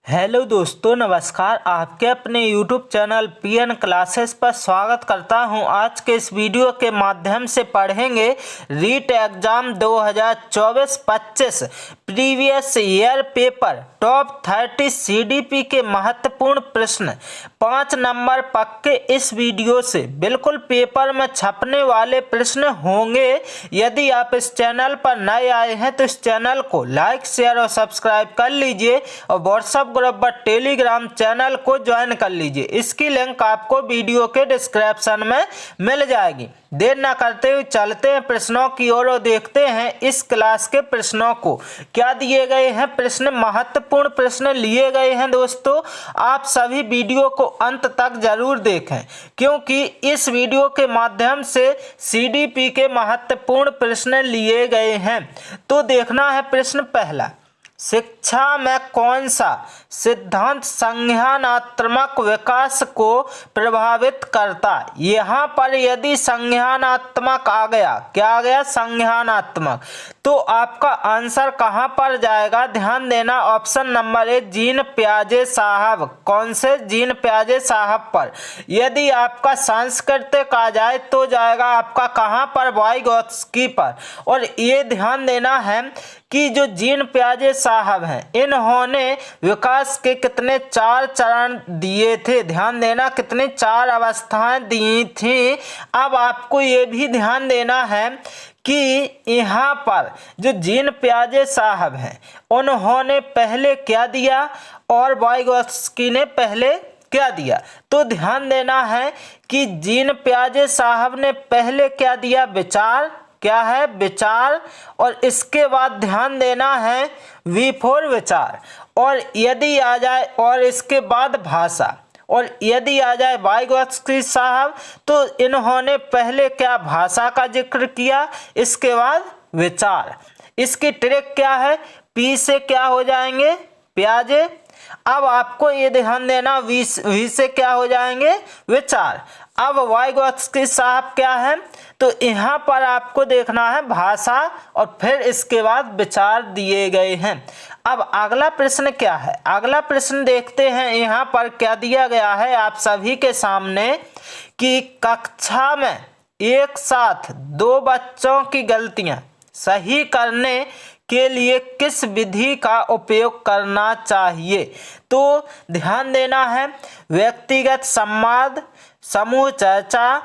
Hello दोस्तों, नमस्कार। आपके अपने YouTube चैनल पीएन क्लासेस पर स्वागत करता हूं। आज के इस वीडियो के माध्यम से पढ़ेंगे REET exam 2024-25 previous year paper top 30 CDP के महत्वपूर्ण प्रश्न 5 नंबर पक्के इस वीडियो से बिल्कुल पेपर में छपने वाले प्रश्न होंगे। यदि आप इस चैनल पर नए आए हैं तो इस चैनल को लाइक, शेयर और सब्सक्राइब कर लीजिए और व्हाट्सएप ग्रुप पर टेलीग्राम चैनल को ज्वाइन कर लीजिए। इसकी लिंक आपको वीडियो के डिस्क्रिप्शन में मिल जाएगी। देर ना करते हुए चलते हैं प्रश्नों की ओर और देखते हैं इस क्लास के प्रश्नों को क्या दिए गए हैं। प्रश्न महत्वपूर्ण प्रश्न लिए गए हैं दोस्तों। आप सभी वीडियो को अंत तक जरूर देखें क्योंकि इस वीडियो के माध्यम से CDP के महत्वपूर्ण प्रश्न लिए गए हैं। तो देखना है प्रश्न पहला, शिक्षा में कौन सा सिद्धांत संज्ञानात्मक विकास को प्रभावित करता। यहाँ पर यदि संज्ञानात्मक आ गया, क्या आ गया, संज्ञानात्मक, तो आपका आंसर कहाँ पर जाएगा, ध्यान देना। ऑप्शन नंबर ए, जीन पियाजे साहब। कौन से, जीन पियाजे साहब पर। यदि आपका सांस्कृतिक आ जाए तो जाएगा आपका कहाँ पर, वाइगोत्स्की पर। और ये ध्यान देना है कि जो जीन पियाजे साहब हैं इन्होंने विकास के कितने 4 चरण दिए थे। ध्यान देना, कितने 4 अवस्थाएं दी थी। अब आपको ये भी ध्यान देना है कि यहाँ पर जो जीन पियाजे साहब हैं उन्होंने पहले क्या दिया और वाइगोत्स्की ने पहले क्या दिया। तो ध्यान देना है कि जीन पियाजे साहब ने पहले क्या दिया, विचार। क्या है, विचार। और इसके बाद ध्यान देना है V4 विचार। और यदि आ जाए और इसके बाद भाषा। और यदि आ जाए वाइगोत्स्की साहब तो इन्होंने पहले क्या, भाषा का जिक्र किया, इसके बाद विचार। इसकी ट्रिक क्या है, P से क्या हो जाएंगे, पियाजे। अब आपको ये ध्यान देना, V से क्या हो जाएंगे, विचार। अब वाइगोत्स्की साहब क्या है, तो यहाँ पर आपको देखना है भाषा और फिर इसके बाद विचार दिए गए हैं। अब अगला प्रश्न क्या है, अगला प्रश्न देखते हैं। यहाँ पर क्या दिया गया है आप सभी के सामने कि कक्षा में एक साथ 2 बच्चों की गलतियाँ सही करने के लिए किस विधि का उपयोग करना चाहिए। तो ध्यान देना है, व्यक्तिगत संवाद, समूह चर्चा,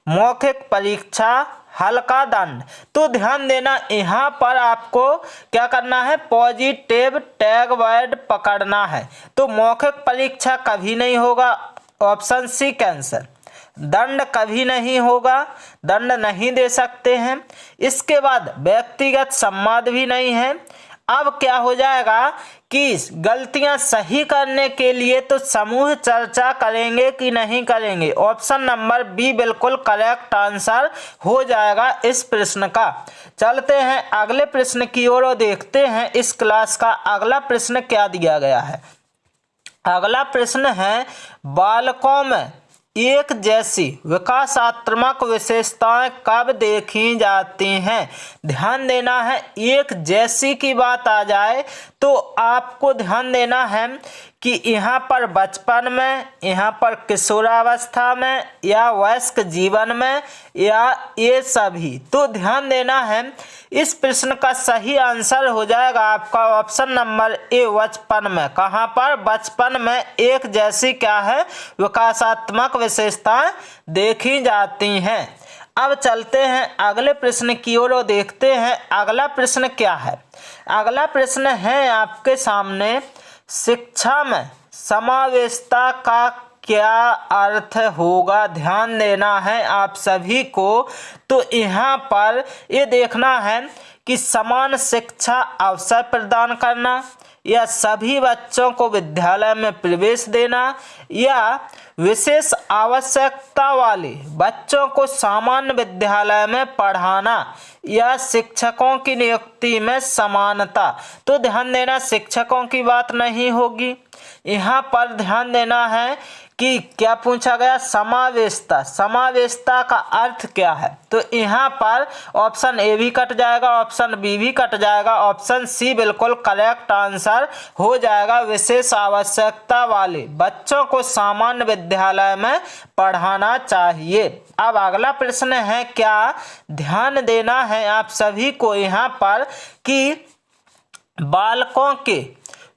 मौखिक परीक्षा, हल्का दंड। तो ध्यान देना, यहाँ पर आपको क्या करना है, पॉजिटिव टैग वर्ड पकड़ना है। तो मौखिक परीक्षा कभी नहीं होगा, ऑप्शन सी कैंसर। दंड कभी नहीं होगा, दंड नहीं दे सकते हैं। इसके बाद व्यक्तिगत संवाद भी नहीं है। अब क्या हो जाएगा कि गलतियां सही करने के लिए तो समूह चर्चा करेंगे कि नहीं करेंगे। ऑप्शन नंबर बी बिल्कुल करेक्ट आंसर हो जाएगा इस प्रश्न का। चलते हैं अगले प्रश्न की ओर और देखते हैं इस क्लास का अगला प्रश्न क्या दिया गया है। अगला प्रश्न है, बालकों में एक जैसी विकासात्मक विशेषताएं कब देखी जाती हैं। ध्यान देना है, एक जैसी की बात आ जाए तो आपको ध्यान देना है कि यहाँ पर बचपन में, यहाँ पर किशोरावस्था में, या वयस्क जीवन में, या ये सभी। तो ध्यान देना है इस प्रश्न का सही आंसर हो जाएगा आपका ऑप्शन नंबर ए, बचपन में। कहाँ पर, बचपन में एक जैसी क्या है, विकासात्मक विशेषताएं देखी जाती हैं। अब चलते हैं अगले प्रश्न की ओर और देखते हैं अगला प्रश्न क्या है। अगला प्रश्न है आपके सामने, शिक्षा में समावेशिता का क्या अर्थ होगा। ध्यान देना है आप सभी को। तो यहाँ पर ये देखना है कि समान शिक्षा अवसर प्रदान करना, या सभी बच्चों को विद्यालय में प्रवेश देना, या विशेष आवश्यकता वाले बच्चों को सामान्य विद्यालय में पढ़ाना, या शिक्षकों की नियुक्ति में समानता। तो ध्यान देना, शिक्षकों की बात नहीं होगी। यहाँ पर ध्यान देना है कि क्या पूछा गया, समावेशिता। समावेशिता का अर्थ क्या है, तो यहाँ पर ऑप्शन ए भी कट जाएगा, ऑप्शन बी भी कट जाएगा, ऑप्शन सी बिल्कुल करेक्ट आंसर हो जाएगा। विशेष आवश्यकता वाले बच्चों को सामान्य विद्यालय में पढ़ाना चाहिए। अब अगला प्रश्न है, क्या ध्यान देना है आप सभी को यहाँ पर कि बालकों के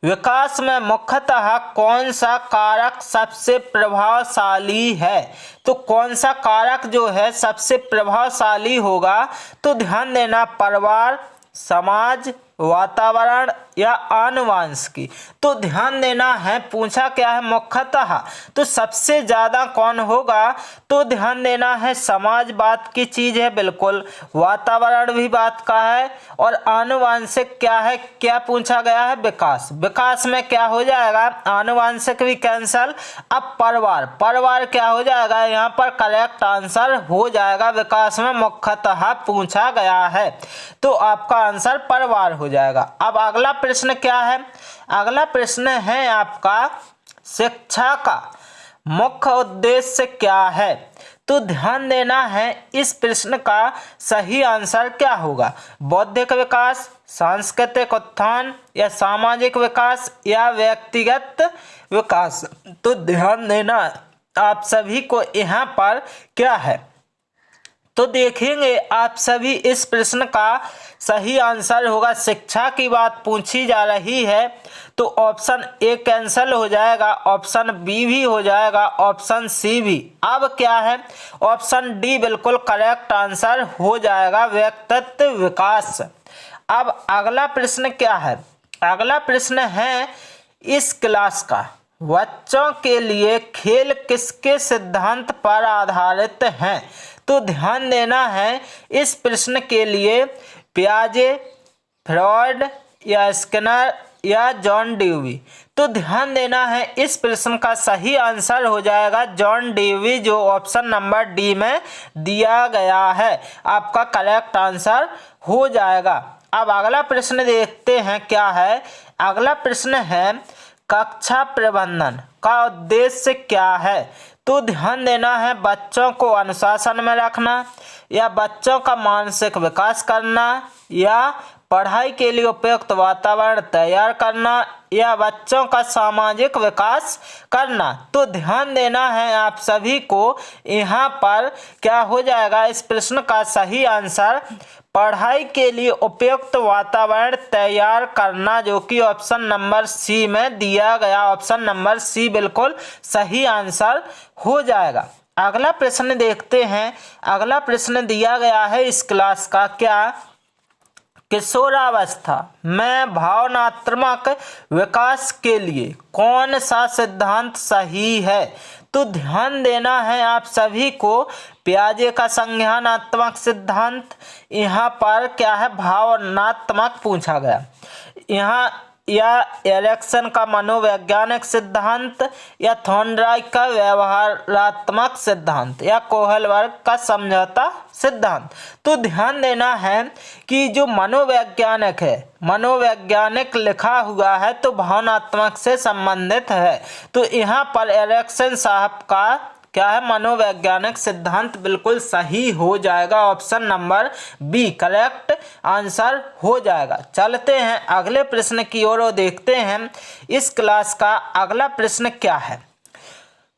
विकास में मुख्यतः कौन सा कारक सबसे प्रभावशाली है। तो कौन सा कारक जो है सबसे प्रभावशाली होगा, तो ध्यान देना, परिवार, समाज, वातावरण या आनुवंशिकी। तो ध्यान देना है, पूछा क्या है मुख्यतः, तो सबसे ज्यादा कौन होगा, तो ध्यान देना है समाज बात की चीज है बिल्कुल, वातावरण भी बात का है, और आनुवंशिक क्या है, क्या पूछा गया है, विकास। विकास में क्या हो जाएगा, आनुवंशिक भी कैंसल। अब परिवार, परिवार क्या हो जाएगा, यहाँ पर करेक्ट आंसर हो जाएगा। विकास में मुख्यतः पूछा गया है, तो आपका आंसर परिवार हो जाएगा। अब अगला प्रश्न क्या है, अगला प्रश्न है आपका, शिक्षा का मुख्य उद्देश्य क्या है। तो ध्यान देना है, इस प्रश्न का सही आंसर क्या होगा, बौद्धिक विकास, सांस्कृतिक उत्थान या सामाजिक विकास या व्यक्तिगत विकास। तो ध्यान देना आप सभी को यहाँ पर क्या है, तो देखेंगे आप सभी इस प्रश्न का सही आंसर होगा, शिक्षा की बात पूछी जा रही है, तो ऑप्शन ए कैंसिल हो जाएगा, ऑप्शन बी भी हो जाएगा, ऑप्शन सी भी। अब क्या है, ऑप्शन डी बिल्कुल करेक्ट आंसर हो जाएगा, व्यक्तित्व विकास। अब अगला प्रश्न क्या है, अगला प्रश्न है, इस क्लास का बच्चों के लिए खेल किसके सिद्धांत पर आधारित हैं। तो ध्यान देना है, इस प्रश्न के लिए पियाजे, फ्रॉइड या स्किनर या जॉन डेवी। तो ध्यान देना है, इस प्रश्न का सही आंसर हो जाएगा जॉन डेवी, जो ऑप्शन नंबर डी में दिया गया है, आपका करेक्ट आंसर हो जाएगा। अब अगला प्रश्न देखते हैं क्या है, अगला प्रश्न है, कक्षा प्रबंधन का उद्देश्य क्या है। तो ध्यान देना है, बच्चों को अनुशासन में रखना या बच्चों का मानसिक विकास करना या पढ़ाई के लिए उपयुक्त वातावरण तैयार करना या बच्चों का सामाजिक विकास करना। तो ध्यान देना है आप सभी को, यहाँ पर क्या हो जाएगा, इस प्रश्न का सही आंसर पढ़ाई के लिए उपयुक्त वातावरण तैयार करना, जो कि ऑप्शन नंबर सी में दिया गया, ऑप्शन नंबर सी बिल्कुल सही आंसर हो जाएगा। अगला प्रश्न देखते हैं, अगला प्रश्न दिया गया है इस क्लास का, क्या किशोरावस्था में भावनात्मक विकास के लिए कौन सा सिद्धांत सही है। तो ध्यान देना है आप सभी को, पियाजे का संज्ञानात्मक सिद्धांत, यहाँ पर क्या है, भावनात्मक पूछा गया, यहाँ या एरिक्सन का मनोवैज्ञानिक सिद्धांत या थॉर्नडाइक का व्यवहारात्मक सिद्धांत या कोहलबर्ग का समझौता सिद्धांत। तो ध्यान देना है कि जो मनोवैज्ञानिक है, मनोवैज्ञानिक लिखा हुआ है तो भावनात्मक से संबंधित है, तो यहाँ पर एरिक्सन साहब का क्या है, मनोवैज्ञानिक सिद्धांत बिल्कुल सही हो जाएगा, option number B correct answer हो जाएगा। चलते हैं अगले प्रश्न की ओर और देखते हैं इस क्लास का अगला प्रश्न क्या है।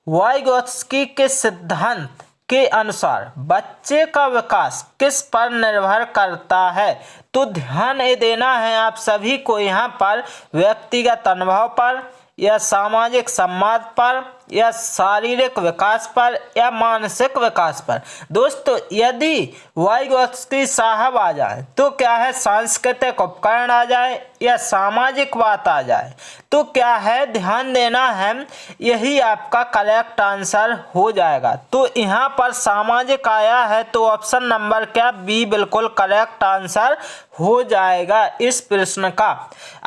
वाइगोत्स्की के सिद्धांत के अनुसार बच्चे का विकास किस पर निर्भर करता है। तो ध्यान देना है आप सभी को, यहाँ पर व्यक्तिगत अनुभव पर या सामाजिक संवाद पर या शारीरिक विकास पर या मानसिक विकास पर। दोस्तों यदि वाइगोत्स्की साहब आ जाए तो क्या है, सांस्कृतिक उपकरण आ जाए या सामाजिक बात आ जाए, तो क्या है, ध्यान देना है, यही आपका करेक्ट आंसर हो जाएगा। तो यहाँ पर सामाजिक आया है, तो ऑप्शन नंबर क्या, बी बिल्कुल करेक्ट आंसर हो जाएगा इस प्रश्न का।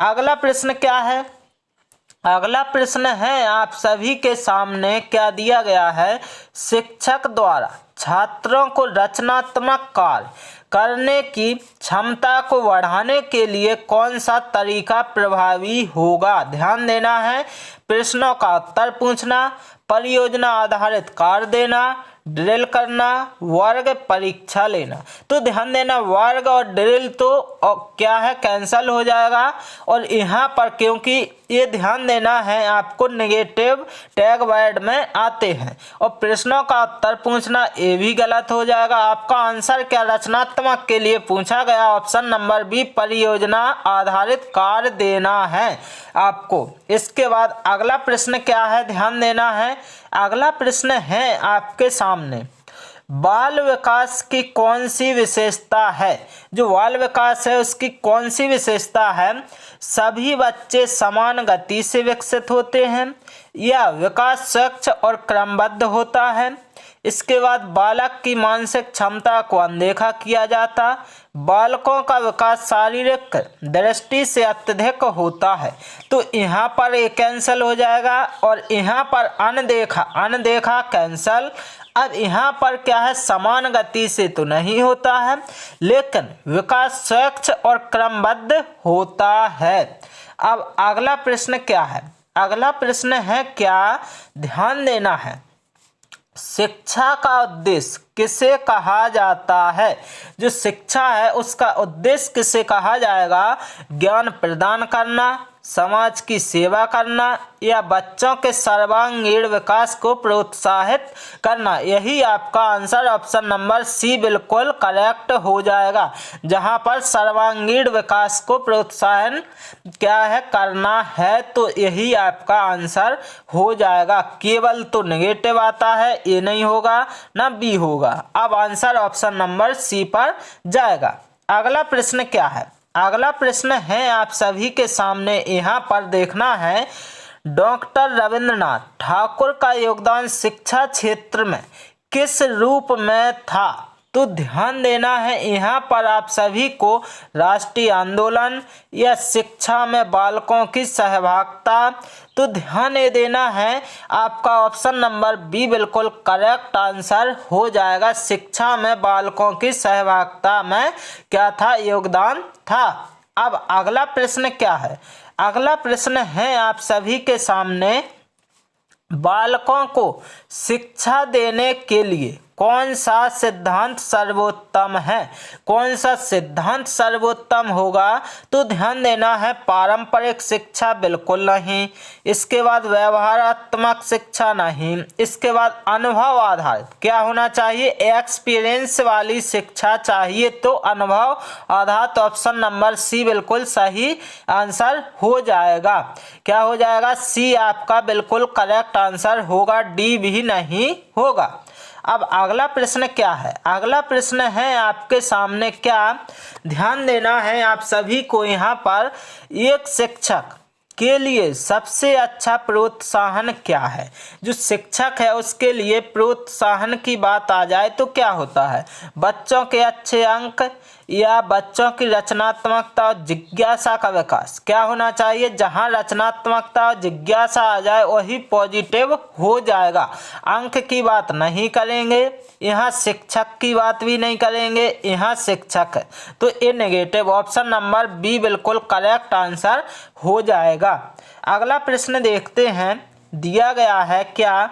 अगला प्रश्न क्या है, अगला प्रश्न है आप सभी के सामने, क्या दिया गया है, शिक्षक द्वारा छात्रों को रचनात्मक कार्य करने की क्षमता को बढ़ाने के लिए कौन सा तरीका प्रभावी होगा। ध्यान देना है, प्रश्नों का उत्तर पूछना, परियोजना आधारित कार्य देना, ड्रिल करना, वर्ग परीक्षा लेना। तो ध्यान देना वर्ग और ड्रिल तो क्या है कैंसिल हो जाएगा, और यहाँ पर क्योंकि ये ध्यान देना है आपको नेगेटिव टैग वर्ड में आते हैं, और प्रश्नों का उत्तर पूछना ये भी गलत हो जाएगा। आपका आंसर क्या रचनात्मक के लिए पूछा गया ऑप्शन नंबर बी परियोजना आधारित कार्य देना है आपको। इसके बाद अगला प्रश्न क्या है ध्यान देना है। अगला प्रश्न है आपके सामने, बाल विकास की कौन सी विशेषता है। जो बाल विकास है उसकी कौन सी विशेषता है। सभी बच्चे समान गति से विकसित होते हैं, या विकास स्वच्छ और क्रमबद्ध होता है। इसके बाद बालक की मानसिक क्षमता को अनदेखा किया जाता, बालकों का विकास शारीरिक दृष्टि से अत्यधिक होता है। तो यहाँ पर ये कैंसिल हो जाएगा, और यहाँ पर अनदेखा कैंसिल। अब यहाँ पर क्या है समान गति से तो नहीं होता है, लेकिन विकास स्वच्छ और क्रमबद्ध होता है। अब अगला प्रश्न क्या है। अगला प्रश्न है क्या ध्यान देना है, शिक्षा का उद्देश्य किसे कहा जाता है। जो शिक्षा है उसका उद्देश्य किसे कहा जाएगा। ज्ञान प्रदान करना, समाज की सेवा करना, या बच्चों के सर्वांगीण विकास को प्रोत्साहित करना। यही आपका आंसर ऑप्शन नंबर सी बिल्कुल करेक्ट हो जाएगा, जहां पर सर्वांगीण विकास को प्रोत्साहन क्या है करना है। तो यही आपका आंसर हो जाएगा। केवल तो नेगेटिव आता है, ये नहीं होगा ना बी होगा। अब आंसर ऑप्शन नंबर सी पर जाएगा। अगला प्रश्न क्या है। अगला प्रश्न है आप सभी के सामने, यहाँ पर देखना है, डॉक्टर रविंद्रनाथ ठाकुर का योगदान शिक्षा क्षेत्र में किस रूप में था। तो ध्यान देना है यहाँ पर आप सभी को राष्ट्रीय आंदोलन या शिक्षा में बालकों की सहभागिता। तो ध्यान ये देना है आपका ऑप्शन नंबर बी बिल्कुल करेक्ट आंसर हो जाएगा। शिक्षा में बालकों की सहभागिता में क्या था योगदान था। अब अगला प्रश्न क्या है। अगला प्रश्न है आप सभी के सामने, बालकों को शिक्षा देने के लिए कौन सा सिद्धांत सर्वोत्तम है। कौन सा सिद्धांत सर्वोत्तम होगा। तो ध्यान देना है पारंपरिक शिक्षा बिल्कुल नहीं, इसके बाद व्यवहारात्मक शिक्षा नहीं, इसके बाद अनुभव आधारित क्या होना चाहिए, एक्सपीरियंस वाली शिक्षा चाहिए। तो अनुभव आधारित ऑप्शन नंबर सी बिल्कुल सही आंसर हो जाएगा। क्या हो जाएगा, सी आपका बिल्कुल करेक्ट आंसर होगा, डी भी नहीं होगा। अब अगला प्रश्न क्या है। अगला प्रश्न है आपके सामने, क्या ध्यान देना है आप सभी को यहाँ पर, एक शिक्षक के लिए सबसे अच्छा प्रोत्साहन क्या है। जो शिक्षक है उसके लिए प्रोत्साहन की बात आ जाए तो क्या होता है, बच्चों के अच्छे अंक या बच्चों की रचनात्मकता और जिज्ञासा का विकास। क्या होना चाहिए, जहां रचनात्मकता और जिज्ञासा आ जाए वही पॉजिटिव हो जाएगा। अंक की बात नहीं करेंगे, यहाँ शिक्षक की बात भी नहीं करेंगे, यहाँ शिक्षक है। तो ये नेगेटिव ऑप्शन नंबर बी बिल्कुल करेक्ट आंसर हो जाएगा। अगला प्रश्न देखते हैं, दिया गया है क्या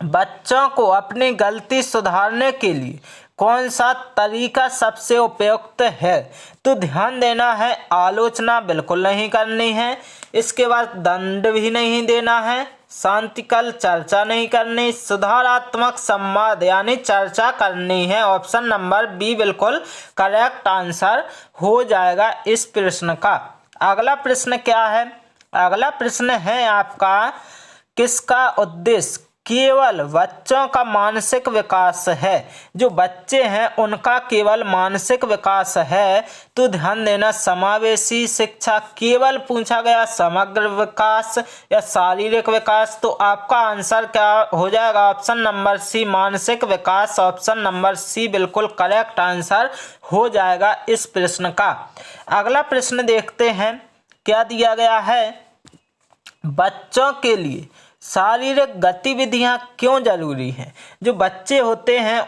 बच्चों को अपनी गलती सुधारने के लिए कौन सा तरीका सबसे उपयुक्त है। तो ध्यान देना है आलोचना बिल्कुल नहीं करनी है, इसके बाद दंड भी नहीं देना है, शांतिकल चर्चा नहीं करनी, सुधारात्मक संवाद यानी चर्चा करनी है। ऑप्शन नंबर बी बिल्कुल करेक्ट आंसर हो जाएगा इस प्रश्न का। अगला प्रश्न क्या है। अगला प्रश्न है आपका, किसका उद्देश्य केवल बच्चों का मानसिक विकास है। जो बच्चे हैं उनका केवल मानसिक विकास है। तो ध्यान देना समावेशी शिक्षा केवल पूछा गया, समग्र विकास या शारीरिक विकास। तो आपका आंसर क्या हो जाएगा, ऑप्शन नंबर सी मानसिक विकास। ऑप्शन नंबर सी बिल्कुल करेक्ट आंसर हो जाएगा इस प्रश्न का। अगला प्रश्न देखते हैं, क्या दिया गया है, बच्चों के लिए शारीरिक गतिविधियां क्यों जरूरी हैं। जो बच्चे होते हैं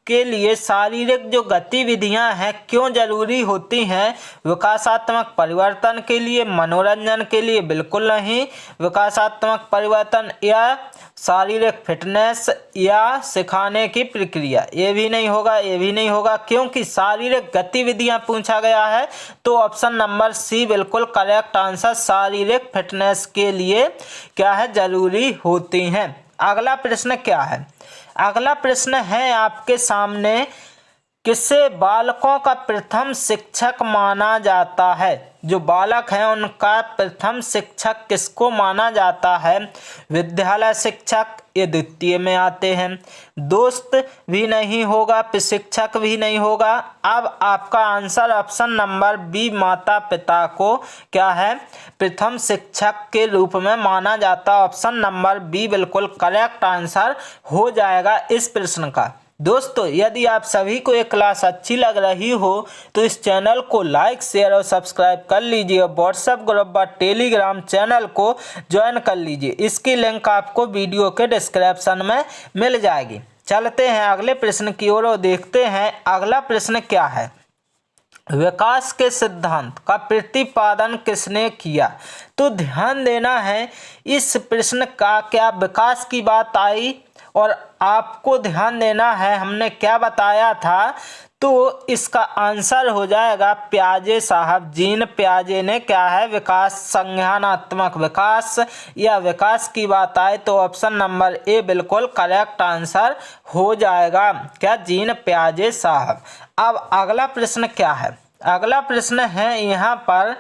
के लिए शारीरिक जो गतिविधियां हैं क्यों जरूरी होती हैं? विकासात्मक परिवर्तन के लिए, मनोरंजन के लिए? बिल्कुल नहीं। विकासात्मक परिवर्तन या शारीरिक फिटनेस या सिखाने की प्रक्रिया? ये भी नहीं होगा, ये भी नहीं होगा, क्योंकि शारीरिक गतिविधियां पूछा गया है तो ऑप्शन नंबर सी बिल्कुल करेक्ट आंसर। शारीरिक फिटनेस के लिए क्या है, जरूरी होती हैं। अगला प्रश्न क्या है? अगला प्रश्न है आपके सामने, किसे बालकों का प्रथम शिक्षक माना जाता है? जो बालक हैं उनका प्रथम शिक्षक किसको माना जाता है? विद्यालय शिक्षक, ये द्वितीय में आते हैं। दोस्त भी नहीं होगा, प्रशिक्षक भी नहीं होगा। अब आपका आंसर ऑप्शन नंबर बी, माता पिता को क्या है, प्रथम शिक्षक के रूप में माना जाता। ऑप्शन नंबर बी बिल्कुल करेक्ट आंसर हो जाएगा इस प्रश्न का। दोस्तों, यदि आप सभी को ये क्लास अच्छी लग रही हो तो इस चैनल को लाइक, शेयर और सब्सक्राइब कर लीजिए और व्हाट्सएप ग्रुप व टेलीग्राम चैनल को ज्वाइन कर लीजिए। इसकी लिंक आपको वीडियो के डिस्क्रिप्शन में मिल जाएगी। चलते हैं अगले प्रश्न की ओर और देखते हैं अगला प्रश्न क्या है। विकास के सिद्धांत का प्रतिपादन किसने किया? तो ध्यान देना है, इस प्रश्न का क्या विकास की बात आई और आपको ध्यान देना है हमने क्या बताया था, तो इसका आंसर हो जाएगा पियाजे साहब। जीन पियाजे ने क्या है, विकास, संज्ञानात्मक विकास या विकास की बात आए तो ऑप्शन नंबर ए बिल्कुल करेक्ट आंसर हो जाएगा। क्या, जीन पियाजे साहब। अब अगला प्रश्न क्या है? अगला प्रश्न है यहाँ पर,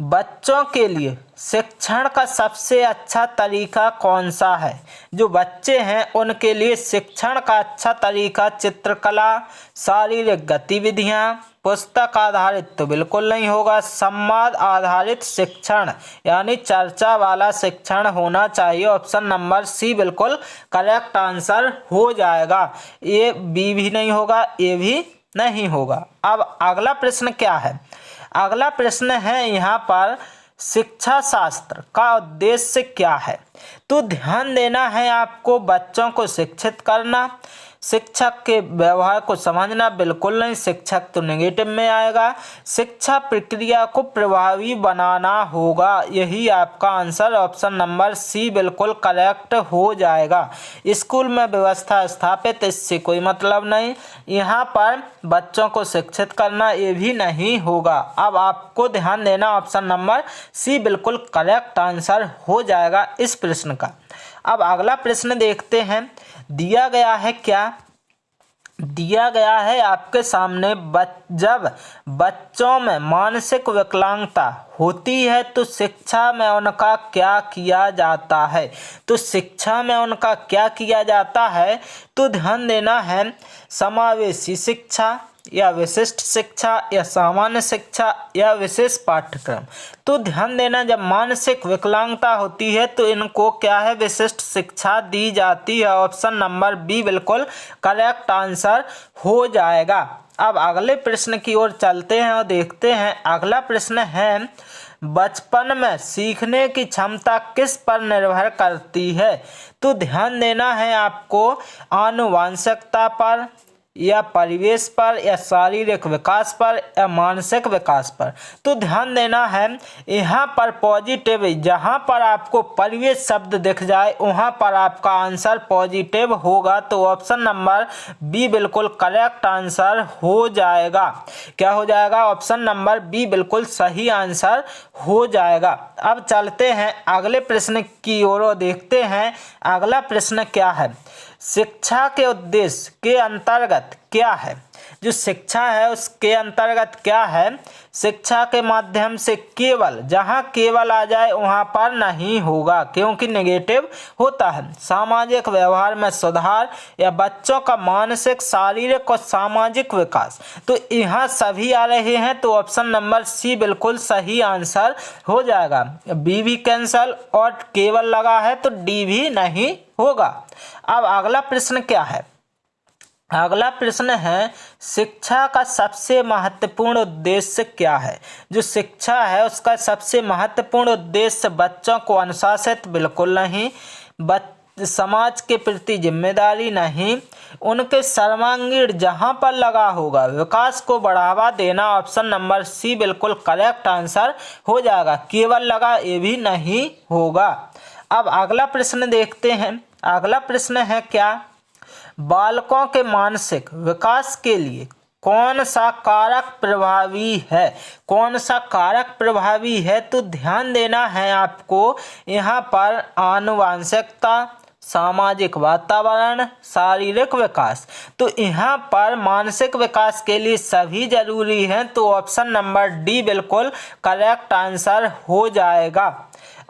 बच्चों के लिए शिक्षण का सबसे अच्छा तरीका कौन सा है? जो बच्चे हैं उनके लिए शिक्षण का अच्छा तरीका चित्रकला, शारीरिक गतिविधियां, पुस्तक आधारित तो बिल्कुल नहीं होगा, संवाद आधारित शिक्षण यानी चर्चा वाला शिक्षण होना चाहिए। ऑप्शन नंबर सी बिल्कुल करेक्ट आंसर हो जाएगा। ये बी भी नहीं होगा, ये भी नहीं होगा। अब अगला प्रश्न क्या है? अगला प्रश्न है यहाँ पर, शिक्षा शास्त्र का उद्देश्य क्या है? तो ध्यान देना है आपको, बच्चों को शिक्षित करना, शिक्षक के व्यवहार को समझना, बिल्कुल नहीं, शिक्षक तो नेगेटिव में आएगा। शिक्षा प्रक्रिया को प्रभावी बनाना होगा, यही आपका आंसर ऑप्शन नंबर सी बिल्कुल करेक्ट हो जाएगा। स्कूल में व्यवस्था स्थापित, इससे कोई मतलब नहीं। यहाँ पर बच्चों को शिक्षित करना, ये भी नहीं होगा। अब आपको ध्यान देना, ऑप्शन नंबर सी बिल्कुल करेक्ट आंसर हो जाएगा इस प्रश्न का। अब अगला प्रश्न देखते हैं। दिया गया है क्या? दिया गया है आपके सामने, जब बच्चों में मानसिक विकलांगता होती है तो शिक्षा में उनका क्या किया जाता है? तो शिक्षा में उनका क्या किया जाता है? तो ध्यान देना है, समावेशी शिक्षा या विशिष्ट शिक्षा या सामान्य शिक्षा या विशेष पाठ्यक्रम। तो ध्यान देना, जब मानसिक विकलांगता होती है तो इनको क्या है, विशिष्ट शिक्षा दी जाती है। ऑप्शन नंबर बी बिल्कुल करेक्ट आंसर हो जाएगा। अब अगले प्रश्न की ओर चलते हैं और देखते हैं अगला प्रश्न है, बचपन में सीखने की क्षमता किस पर निर्भर करती है? तो ध्यान देना है आपको, आनुवंशिकता पर या परिवेश पर या शारीरिक विकास पर या मानसिक विकास पर। तो ध्यान देना है यहाँ पर पॉजिटिव, जहाँ पर आपको परिवेश शब्द दिख जाए वहाँ पर आपका आंसर पॉजिटिव होगा। तो ऑप्शन नंबर बी बिल्कुल करेक्ट आंसर हो जाएगा। क्या हो जाएगा? ऑप्शन नंबर बी बिल्कुल सही आंसर हो जाएगा। अब चलते हैं अगले प्रश्न की ओर, देखते हैं अगला प्रश्न क्या है। शिक्षा के उद्देश्य के अंतर्गत क्या है? जो शिक्षा है उसके अंतर्गत क्या है? शिक्षा के माध्यम से केवल, जहाँ केवल आ जाए वहाँ पर नहीं होगा क्योंकि नेगेटिव होता है। सामाजिक व्यवहार में सुधार या बच्चों का मानसिक, शारीरिक और सामाजिक विकास, तो यहाँ सभी आ रहे हैं तो ऑप्शन नंबर सी बिल्कुल सही आंसर हो जाएगा। बी भी कैंसल और केवल लगा है तो डी भी नहीं होगा। अब अगला प्रश्न क्या है? अगला प्रश्न है, शिक्षा का सबसे महत्वपूर्ण उद्देश्य क्या है? जो शिक्षा है उसका सबसे महत्वपूर्ण उद्देश्य बच्चों को अनुशासित, बिल्कुल नहीं, समाज के प्रति जिम्मेदारी नहीं, उनके सर्वांगीण जहां पर लगा होगा विकास को बढ़ावा देना। ऑप्शन नंबर सी बिल्कुल करेक्ट आंसर हो जाएगा। केवल लगा ये भी नहीं होगा। अब अगला प्रश्न देखते हैं। अगला प्रश्न है क्या, बालकों के मानसिक विकास के लिए कौन सा कारक प्रभावी है? कौन सा कारक प्रभावी है? तो ध्यान देना है आपको यहाँ पर। आनुवंशिकता, सामाजिक वातावरण, शारीरिक विकास। तो यहाँ पर मानसिक विकास के लिए सभी जरूरी हैं, तो ऑप्शन नंबर डी बिल्कुल करेक्ट आंसर हो जाएगा।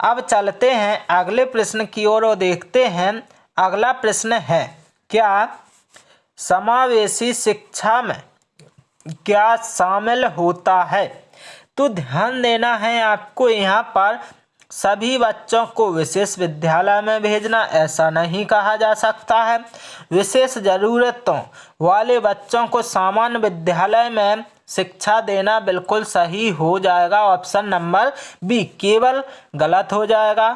अब चलते हैं अगले प्रश्न की ओर और देखते हैं। अगला प्रश्न है क्या, समावेशी शिक्षा में क्या शामिल होता है? तो ध्यान देना है आपको यहाँ पर। सभी बच्चों को विशेष विद्यालय में भेजना ऐसा नहीं कहा जा सकता है। विशेष ज़रूरतों वाले बच्चों को सामान्य विद्यालय में शिक्षा देना बिल्कुल सही हो जाएगा। ऑप्शन नंबर बी केवल गलत हो जाएगा।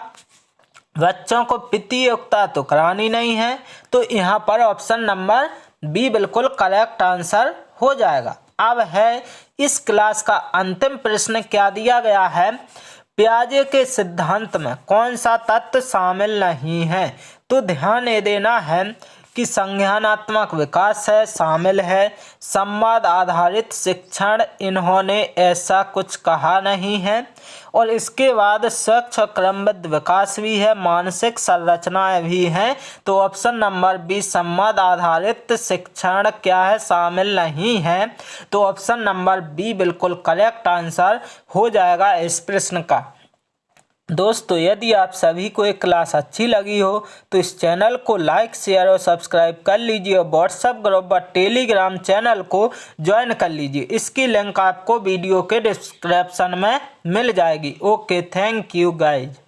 बच्चों को प्रतियोगिता तो करानी नहीं है, तो यहाँ पर ऑप्शन नंबर बी बिल्कुल करेक्ट आंसर हो जाएगा। अब है इस क्लास का अंतिम प्रश्न। क्या दिया गया है, पियाजे के सिद्धांत में कौन सा तत्व शामिल नहीं है? तो ध्यान ये देना है कि संज्ञानात्मक विकास है, शामिल है। संवाद आधारित शिक्षण, इन्होंने ऐसा कुछ कहा नहीं है। और इसके बाद स्वच्छ क्रमबद्ध विकास भी है, मानसिक संरचनाएं भी हैं। तो ऑप्शन नंबर बी संवाद आधारित शिक्षण क्या है, शामिल नहीं है। तो ऑप्शन नंबर बी बिल्कुल करेक्ट आंसर हो जाएगा इस प्रश्न का। दोस्तों, यदि आप सभी को एक क्लास अच्छी लगी हो तो इस चैनल को लाइक, शेयर और सब्सक्राइब कर लीजिए और व्हाट्सएप ग्रुप व टेलीग्राम चैनल को ज्वाइन कर लीजिए। इसकी लिंक आपको वीडियो के डिस्क्रिप्शन में मिल जाएगी। Okay, thank you guys.